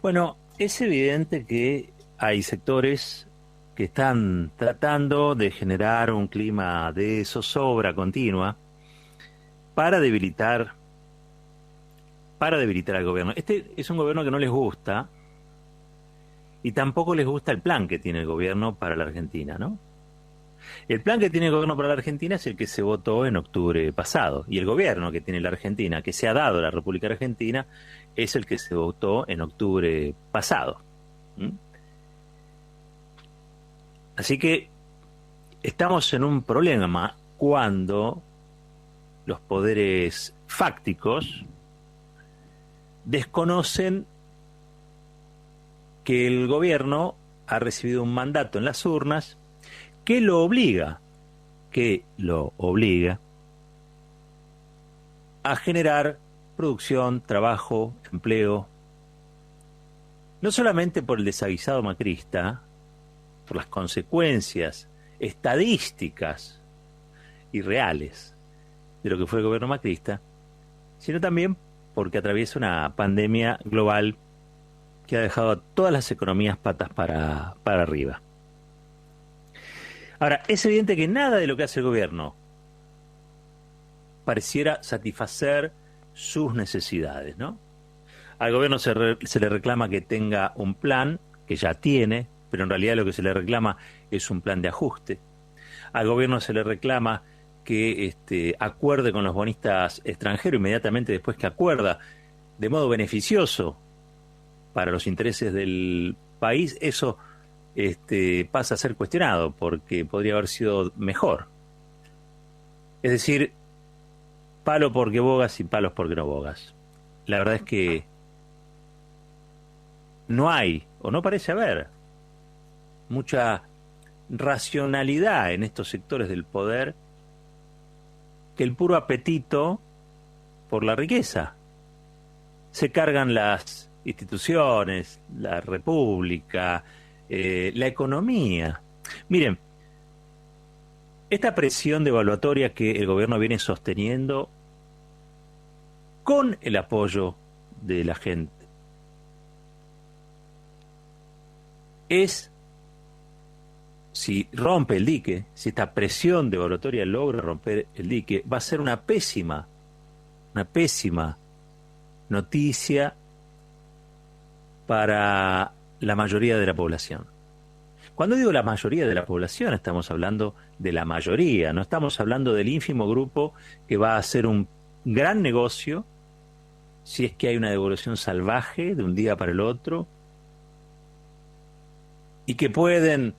Bueno, es evidente que hay sectores que están tratando de generar un clima de zozobra continua para debilitar, para debilitar al gobierno. Este es un gobierno que no les gusta y tampoco les gusta el plan que tiene el gobierno para la Argentina, ¿no? El plan que tiene el gobierno para la Argentina es el que se votó en octubre pasado y el gobierno que tiene la Argentina, que se ha dado a la República Argentina, es el que se votó en octubre pasado. ¿Mm? Así que estamos en un problema cuando los poderes fácticos desconocen que el gobierno ha recibido un mandato en las urnas que lo obliga a generar producción, trabajo, empleo, no solamente por el desaguisado macrista, por las consecuencias estadísticas y reales de lo que fue el gobierno macrista, sino también porque atraviesa una pandemia global que ha dejado a todas las economías patas para arriba. Ahora, es evidente que nada de lo que hace el gobierno pareciera satisfacer sus necesidades, ¿no? Al gobierno se le reclama que tenga un plan, que ya tiene, pero en realidad lo que se le reclama es un plan de ajuste. Al gobierno se le reclama que acuerde con los bonistas extranjeros inmediatamente después que acuerda, de modo beneficioso para los intereses del país. Eso pasa a ser cuestionado porque podría haber sido mejor. Es decir, palo porque bogas y palos porque no bogas. La verdad es que no hay, o no parece haber, mucha racionalidad en estos sectores del poder que el puro apetito por la riqueza. Se cargan las instituciones, la república, la economía. Miren, esta presión devaluatoria que el gobierno viene sosteniendo con el apoyo de la gente es, si rompe el dique, si esta presión devaluatoria logra romper el dique, va a ser una pésima noticia para la mayoría de la población. Cuando digo la mayoría de la población, estamos hablando de la mayoría, no estamos hablando del ínfimo grupo que va a hacer un gran negocio si es que hay una devaluación salvaje de un día para el otro y que pueden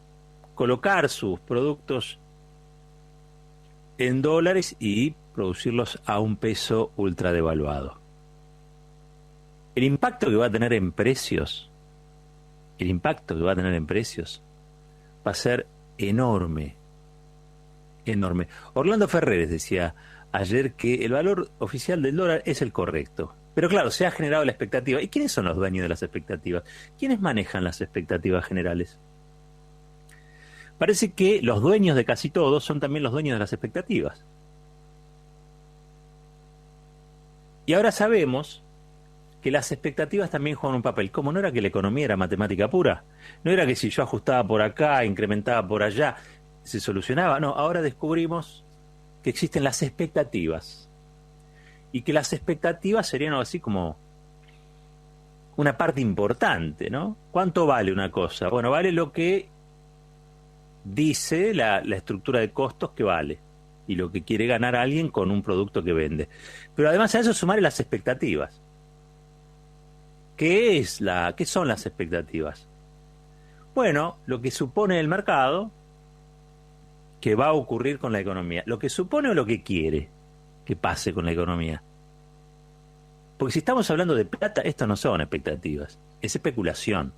colocar sus productos en dólares y producirlos a un peso ultradevaluado. El impacto que va a tener en precios, va a ser enorme, enorme. Orlando Ferreres decía ayer que el valor oficial del dólar es el correcto. Pero claro, se ha generado la expectativa. ¿Y quiénes son los dueños de las expectativas? ¿Quiénes manejan las expectativas generales? Parece que los dueños de casi todo son también los dueños de las expectativas. Y ahora sabemos que las expectativas también juegan un papel. ¿Cómo no era que la economía era matemática pura? No era que si yo ajustaba por acá, incrementaba por allá, se solucionaba. No, ahora descubrimos que existen las expectativas. Y que las expectativas serían algo así como una parte importante, ¿no? ¿Cuánto vale una cosa? Bueno, vale lo que dice la estructura de costos que vale y lo que quiere ganar alguien con un producto que vende. Pero además a eso sumarle las expectativas. ¿Qué son las expectativas? Bueno, lo que supone el mercado que va a ocurrir con la economía. Lo que supone o lo que quiere que pase con la economía. Porque si estamos hablando de plata, esto no son expectativas, es especulación.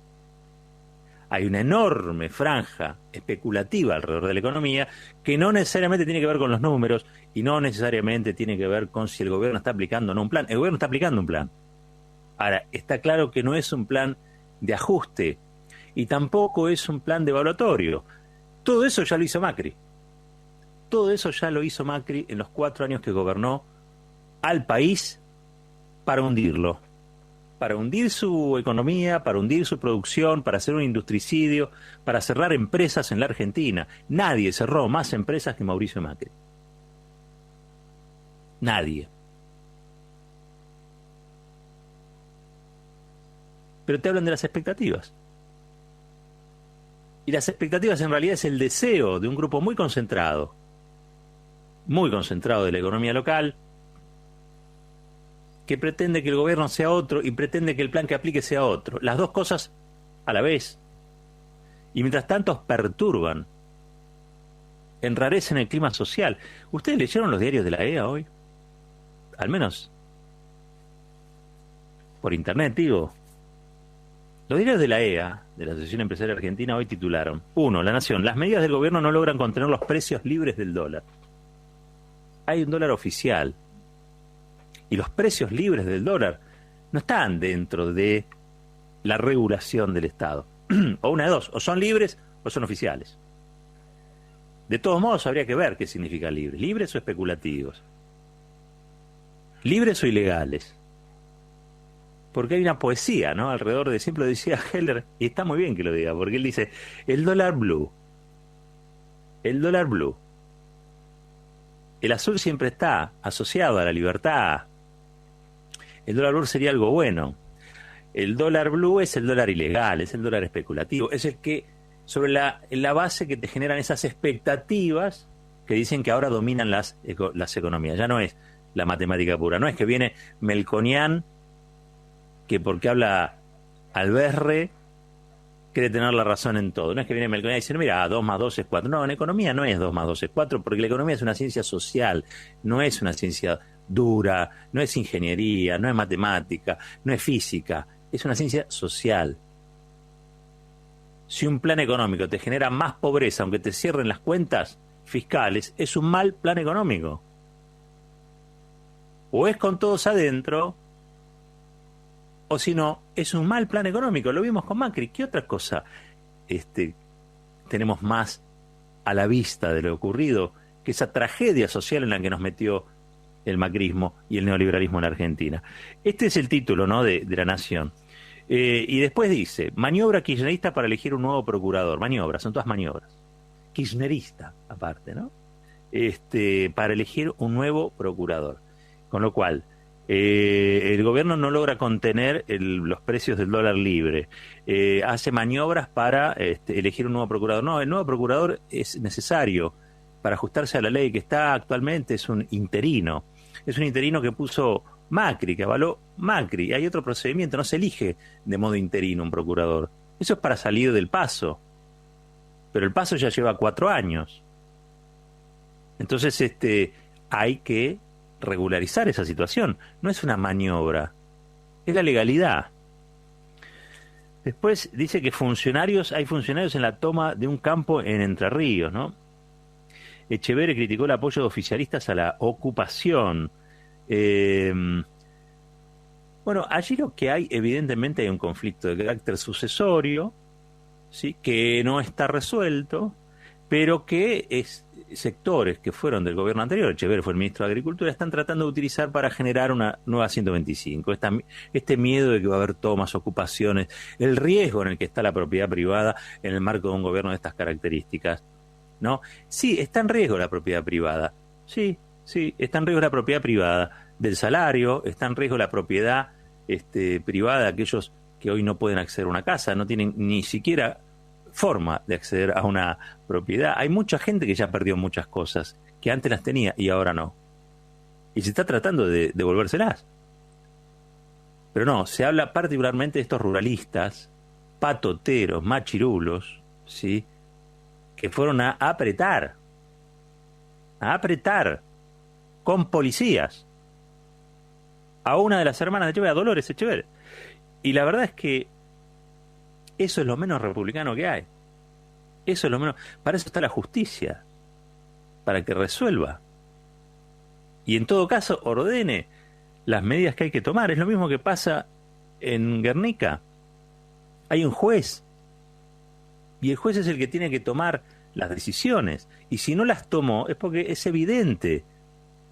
Hay una enorme franja especulativa alrededor de la economía que no necesariamente tiene que ver con los números y no necesariamente tiene que ver con si el gobierno está aplicando o no un plan. El gobierno está aplicando un plan. Ahora, está claro que no es un plan de ajuste y tampoco es un plan devaluatorio. Todo eso ya lo hizo Macri. Todo eso ya lo hizo Macri en los 4 años que gobernó al país para hundirlo. para hundir su economía, para hundir su producción, para hacer un industricidio, para cerrar empresas en la Argentina. Nadie cerró más empresas que Mauricio Macri. Nadie. Pero te hablan de las expectativas. Y las expectativas en realidad es el deseo de un grupo muy concentrado de la economía local, que pretende que el gobierno sea otro y pretende que el plan que aplique sea otro. Las dos cosas a la vez. Y mientras tanto perturban, enrarecen el clima social. ¿Ustedes leyeron los diarios de la EA hoy? Al menos por internet, digo. Los diarios de la EA, de la Asociación Empresaria Argentina, hoy titularon: 1. La Nación. Las medidas del gobierno no logran contener los precios libres del dólar. Hay un dólar oficial. Y los precios libres del dólar no están dentro de la regulación del Estado. O una de dos, o son libres o son oficiales. De todos modos, habría que ver qué significa libres. ¿Libres o especulativos? ¿Libres o ilegales? Porque hay una poesía, ¿no? Alrededor de, siempre lo decía Heller, y está muy bien que lo diga, porque él dice, el dólar blue. El dólar blue. El azul siempre está asociado a la libertad. El dólar blue sería algo bueno. El dólar blue es el dólar ilegal, es el dólar especulativo, es el que, sobre la base que te generan esas expectativas que dicen que ahora dominan las economías. Ya no es la matemática pura, no es que viene Melconian, que porque habla Alberre, quiere tener la razón en todo. No es que viene Melconian y dice, mira, 2 más 2 es 4. No, en economía no es 2 más 2 es 4, porque la economía es una ciencia social, no es una ciencia dura, no es ingeniería, no es matemática, no es física, es una ciencia social. Si un plan económico te genera más pobreza, aunque te cierren las cuentas fiscales, es un mal plan económico. O es con todos adentro, o si no, es un mal plan económico. Lo vimos con Macri. ¿Qué otra cosa tenemos más a la vista de lo ocurrido que esa tragedia social en la que nos metió el macrismo y el neoliberalismo en la Argentina? Este es el título, ¿no?, de La Nación. Y después dice, maniobra kirchnerista para elegir un nuevo procurador. Maniobras, son todas maniobras. Kirchnerista, aparte, ¿no? Para elegir un nuevo procurador. Con lo cual, el gobierno no logra contener los precios del dólar libre. Hace maniobras para elegir un nuevo procurador. No, el nuevo procurador es necesario para ajustarse a la ley que está actualmente. Es un interino. Es un interino que puso Macri, que avaló Macri. Hay otro procedimiento, no se elige de modo interino un procurador. Eso es para salir del paso. Pero el paso ya lleva 4 años. Entonces hay que regularizar esa situación. No es una maniobra, es la legalidad. Después dice que hay funcionarios en la toma de un campo en Entre Ríos, ¿no? Echeverri criticó el apoyo de oficialistas a la ocupación. Bueno, allí lo que hay, evidentemente hay un conflicto de carácter sucesorio, ¿sí?, que no está resuelto, pero que sectores que fueron del gobierno anterior, Echeverri fue el ministro de Agricultura, están tratando de utilizar para generar una nueva 125. Este miedo de que va a haber tomas, ocupaciones, el riesgo en el que está la propiedad privada en el marco de un gobierno de estas características, ¿no? Sí, está en riesgo la propiedad privada. Sí, está en riesgo la propiedad privada del salario, está en riesgo la propiedad privada de aquellos que hoy no pueden acceder a una casa, no tienen ni siquiera forma de acceder a una propiedad. Hay mucha gente que ya perdió muchas cosas, que antes las tenía y ahora no. Y se está tratando de devolvérselas. Pero no, se habla particularmente de estos ruralistas, patoteros, machirulos, ¿sí?, que fueron a apretar con policías a una de las hermanas de Echeverri, a Dolores Echeverri. Y la verdad es que eso es lo menos republicano que hay. Eso es lo menos. Para eso está la justicia, para que resuelva. Y en todo caso ordene las medidas que hay que tomar. Es lo mismo que pasa en Guernica. Hay un juez. Y el juez es el que tiene que tomar las decisiones. Y si no las tomó es porque es evidente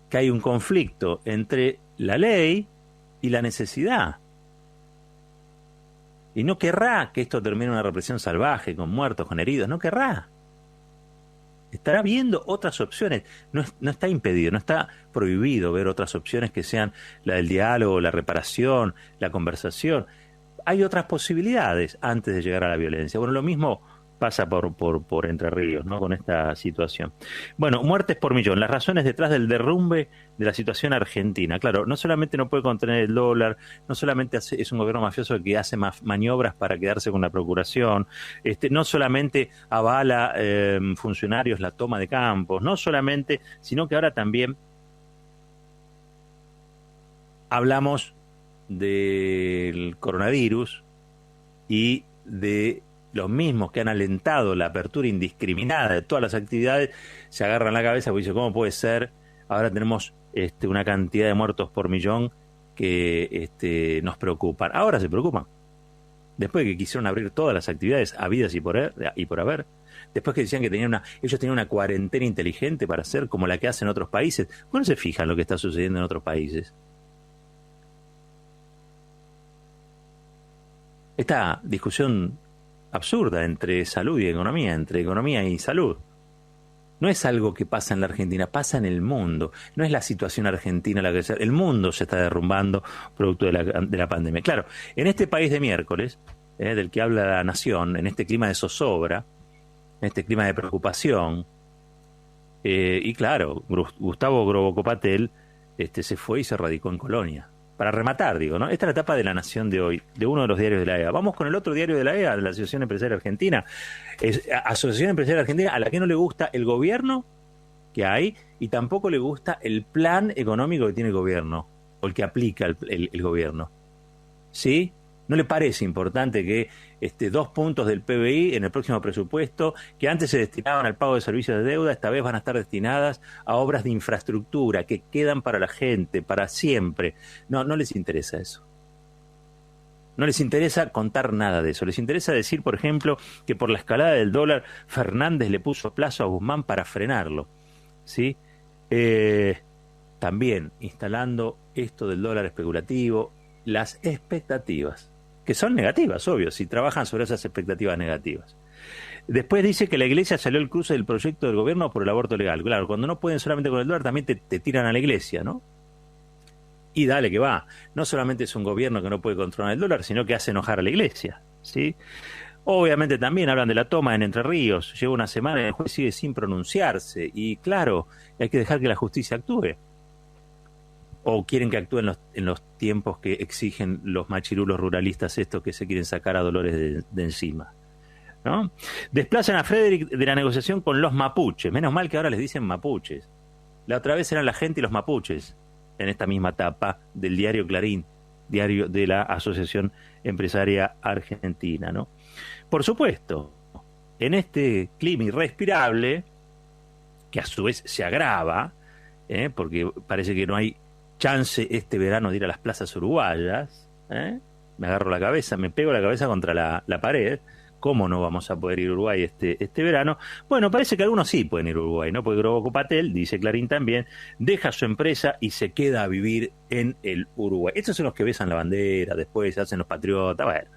que hay un conflicto entre la ley y la necesidad. Y no querrá que esto termine en una represión salvaje, con muertos, con heridos, no querrá. Estará viendo otras opciones. No está impedido, no está prohibido ver otras opciones que sean la del diálogo, la reparación, la conversación. Hay otras posibilidades antes de llegar a la violencia. Bueno, lo mismo pasa por Entre Ríos, ¿no? Con esta situación. Bueno, muertes por millón. Las razones detrás del derrumbe de la situación argentina. Claro, no solamente no puede contener el dólar, no solamente es un gobierno mafioso que hace maniobras para quedarse con la procuración, no solamente avala funcionarios la toma de campos, no solamente, sino que ahora también hablamos del coronavirus y de los mismos que han alentado la apertura indiscriminada de todas las actividades, se agarran la cabeza y dicen, ¿cómo puede ser? Ahora tenemos una cantidad de muertos por millón que nos preocupan. Ahora se preocupan. Después de que quisieron abrir todas las actividades habidas y por haber. Después que decían que ellos tenían una cuarentena inteligente para hacer como la que hacen otros países. ¿Cómo no se fijan lo que está sucediendo en otros países? Esta discusión absurda entre salud y economía, entre economía y salud. No es algo que pasa en la Argentina, pasa en el mundo. No es la situación argentina la que el mundo se está derrumbando producto de la pandemia. Claro, en este país de miércoles, del que habla la Nación, en este clima de zozobra, en este clima de preocupación, y claro, Gustavo Grobocopatel se fue y se radicó en Colonia. Para rematar, digo, ¿no? Esta es la etapa de La Nación de hoy, de uno de los diarios de la EA. Vamos con el otro diario de la EA, de la Asociación Empresaria Argentina. Asociación Empresaria Argentina a la que no le gusta el gobierno que hay y tampoco le gusta el plan económico que tiene el gobierno, o el que aplica el gobierno. ¿Sí? ¿No le parece importante que 2 puntos del PBI en el próximo presupuesto, que antes se destinaban al pago de servicios de deuda, esta vez van a estar destinadas a obras de infraestructura que quedan para la gente, para siempre? No les interesa eso. No les interesa contar nada de eso. Les interesa decir, por ejemplo, que por la escalada del dólar Fernández le puso plazo a Guzmán para frenarlo. ¿Sí? También instalando esto del dólar especulativo, las expectativas, que son negativas, obvio, si trabajan sobre esas expectativas negativas. Después dice que la iglesia salió al cruce del proyecto del gobierno por el aborto legal. Claro, cuando no pueden solamente con el dólar, también te tiran a la iglesia, ¿no? Y dale que va. No solamente es un gobierno que no puede controlar el dólar, sino que hace enojar a la iglesia, ¿sí? Obviamente también hablan de la toma en Entre Ríos. Lleva una semana y el juez sigue sin pronunciarse. Y claro, hay que dejar que la justicia actúe. ¿O quieren que actúen en los tiempos que exigen los machirulos ruralistas estos que se quieren sacar a Dolores de encima? ¿No? Desplazan a Frederick de la negociación con los mapuches. Menos mal que ahora les dicen mapuches. La otra vez eran la gente y los mapuches, en esta misma etapa del diario Clarín, diario de la Asociación Empresaria Argentina, ¿no? Por supuesto, en este clima irrespirable, que a su vez se agrava, porque parece que no hay chance este verano de ir a las plazas uruguayas, me agarro la cabeza, me pego la cabeza contra la pared. ¿Cómo no vamos a poder ir a Uruguay este verano? Bueno, parece que algunos sí pueden ir a Uruguay, ¿no? Porque Grobocopatel, dice Clarín también, deja su empresa y se queda a vivir en el Uruguay. Estos son los que besan la bandera, después se hacen los patriotas. Bueno,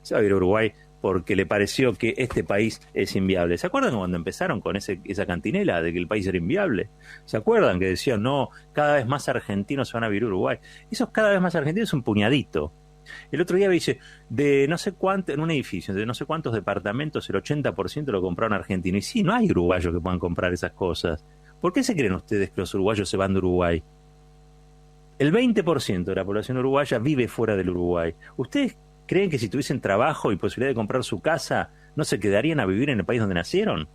se va a ir a Uruguay porque le pareció que este país es inviable. ¿Se acuerdan cuando empezaron con esa cantinela de que el país era inviable? ¿Se acuerdan que decían, no, cada vez más argentinos se van a vivir a Uruguay? Esos cada vez más argentinos es un puñadito. El otro día me dice, de no sé cuánto, en un edificio, de no sé cuántos departamentos, el 80% lo compraron argentinos. Y sí, no hay uruguayos que puedan comprar esas cosas. ¿Por qué se creen ustedes que los uruguayos se van de Uruguay? El 20% de la población uruguaya vive fuera del Uruguay. ¿Ustedes creen que si tuviesen trabajo y posibilidad de comprar su casa, no se quedarían a vivir en el país donde nacieron?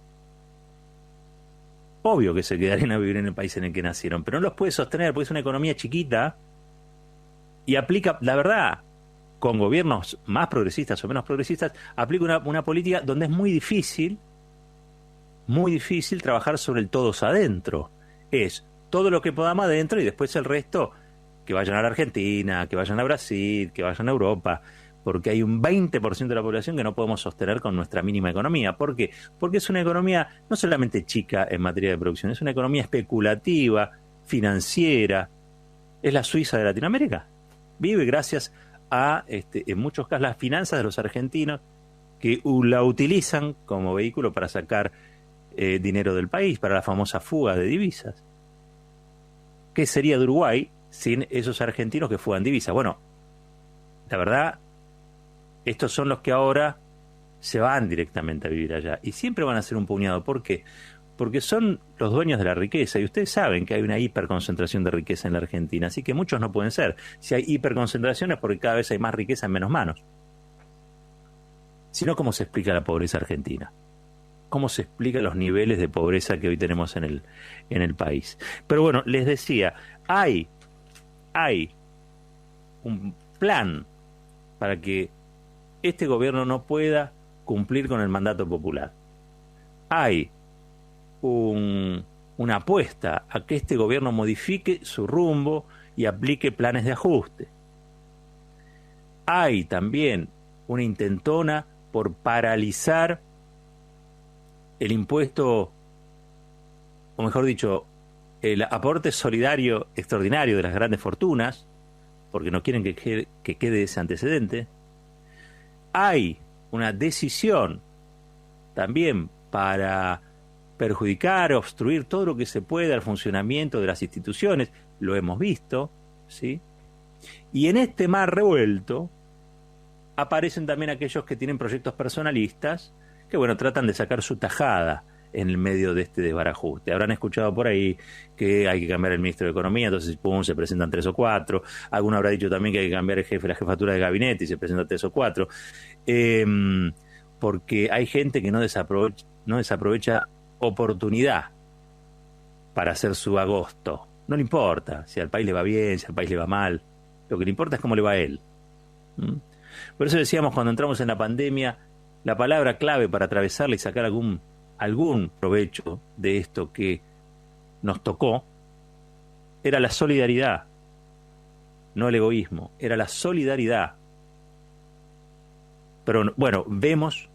Obvio que se quedarían a vivir en el país en el que nacieron, pero no los puede sostener porque es una economía chiquita y aplica, la verdad, con gobiernos más progresistas o menos progresistas, aplica una política donde es muy difícil trabajar sobre el todos adentro. Es todo lo que podamos adentro y después el resto que vayan a la Argentina, que vayan a Brasil, que vayan a Europa, porque hay un 20% de la población que no podemos sostener con nuestra mínima economía. ¿Por qué? Porque es una economía no solamente chica en materia de producción, es una economía especulativa, financiera. Es la Suiza de Latinoamérica. Vive gracias a, en muchos casos, las finanzas de los argentinos que la utilizan como vehículo para sacar dinero del país, para la famosa fuga de divisas. ¿Qué sería de Uruguay sin esos argentinos que fugan divisas? Bueno, la verdad, estos son los que ahora se van directamente a vivir allá. Y siempre van a ser un puñado. ¿Por qué? Porque son los dueños de la riqueza. Y ustedes saben que hay una hiperconcentración de riqueza en la Argentina. Así que muchos no pueden ser. Si hay hiperconcentración es porque cada vez hay más riqueza en menos manos. Si no, ¿cómo se explica la pobreza argentina? ¿Cómo se explican los niveles de pobreza que hoy tenemos en el país? Pero bueno, les decía, hay un plan para que este gobierno no pueda cumplir con el mandato popular. Hay una apuesta a que este gobierno modifique su rumbo y aplique planes de ajuste. Hay también una intentona por paralizar el impuesto, o mejor dicho, el aporte solidario extraordinario de las grandes fortunas, porque no quieren que quede ese antecedente. Hay una decisión también para perjudicar, obstruir todo lo que se pueda al funcionamiento de las instituciones, lo hemos visto, ¿sí? Y en este mar revuelto aparecen también aquellos que tienen proyectos personalistas que, bueno, tratan de sacar su tajada en el medio de este desbarajuste. Habrán escuchado por ahí que hay que cambiar el ministro de Economía, entonces pum, se presentan 3 o 4. Alguno habrá dicho también que hay que cambiar el jefe, la jefatura de gabinete y se presentan 3 o 4. Porque hay gente que no desaprovecha oportunidad para hacer su agosto. No le importa si al país le va bien, si al país le va mal. Lo que le importa es cómo le va a él. Por eso decíamos cuando entramos en la pandemia, la palabra clave para atravesarla y sacar algún provecho de esto que nos tocó era la solidaridad, no el egoísmo, era la solidaridad. Pero bueno, vemos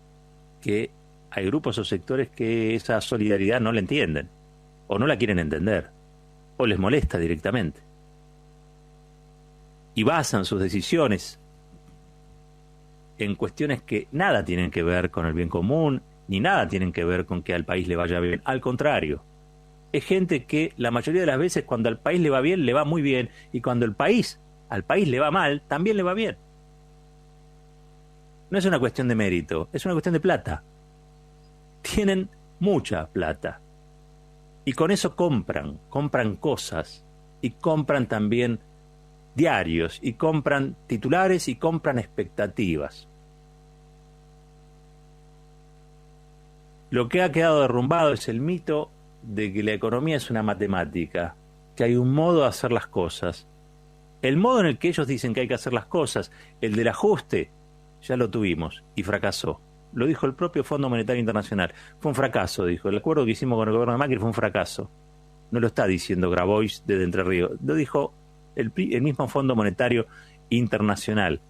que hay grupos o sectores que esa solidaridad no la entienden, o no la quieren entender, o les molesta directamente. Y basan sus decisiones en cuestiones que nada tienen que ver con el bien común, ni nada tienen que ver con que al país le vaya bien. Al contrario, es gente que la mayoría de las veces cuando al país le va bien, le va muy bien, y cuando al país le va mal, también le va bien. No es una cuestión de mérito, es una cuestión de plata. Tienen mucha plata. Y con eso compran cosas, y compran también diarios, y compran titulares, y compran expectativas. Lo que ha quedado derrumbado es el mito de que la economía es una matemática, que hay un modo de hacer las cosas. El modo en el que ellos dicen que hay que hacer las cosas, el del ajuste, ya lo tuvimos y fracasó. Lo dijo el propio Fondo Monetario Internacional. Fue un fracaso, dijo. El acuerdo que hicimos con el gobierno de Macri fue un fracaso. No lo está diciendo Grabois desde Entre Ríos. Lo dijo el mismo Fondo Monetario Internacional,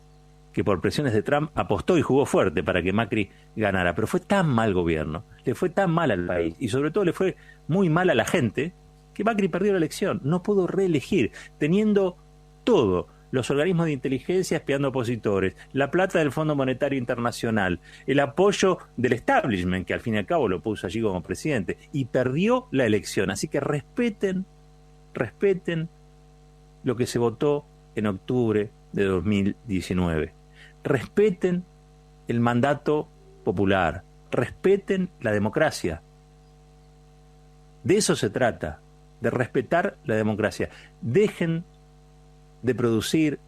que por presiones de Trump apostó y jugó fuerte para que Macri ganara. Pero fue tan mal gobierno, le fue tan mal al país, y sobre todo le fue muy mal a la gente, que Macri perdió la elección. No pudo reelegir, teniendo todo, los organismos de inteligencia espiando opositores, la plata del Fondo Monetario Internacional, el apoyo del establishment, que al fin y al cabo lo puso allí como presidente, y perdió la elección. Así que respeten lo que se votó en octubre de 2019. Respeten el mandato popular, respeten la democracia. De eso se trata, de respetar la democracia. Dejen de producir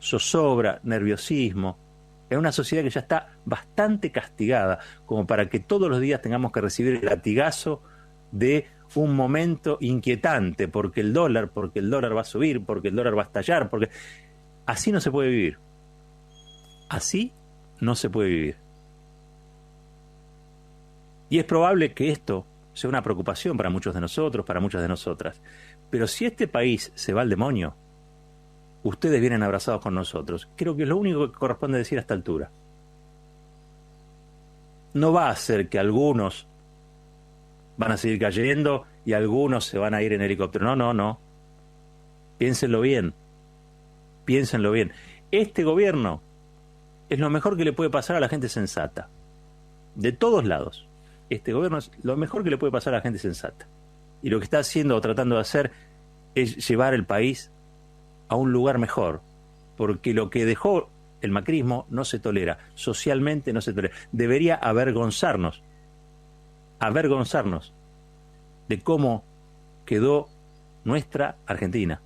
zozobra, nerviosismo, en una sociedad que ya está bastante castigada como para que todos los días tengamos que recibir el latigazo de un momento inquietante, porque el dólar va a subir, porque el dólar va a estallar, porque así no se puede vivir. Así no se puede vivir. Y es probable que esto sea una preocupación para muchos de nosotros, para muchas de nosotras. Pero si este país se va al demonio, ustedes vienen abrazados con nosotros. Creo que es lo único que corresponde decir a esta altura. No va a ser que algunos van a seguir cayendo y algunos se van a ir en helicóptero. No. Piénsenlo bien. Este gobierno es lo mejor que le puede pasar a la gente sensata. De todos lados. Este gobierno es lo mejor que le puede pasar a la gente sensata. Y lo que está haciendo o tratando de hacer es llevar el país a un lugar mejor. Porque lo que dejó el macrismo no se tolera. Socialmente no se tolera. Debería avergonzarnos de cómo quedó nuestra Argentina.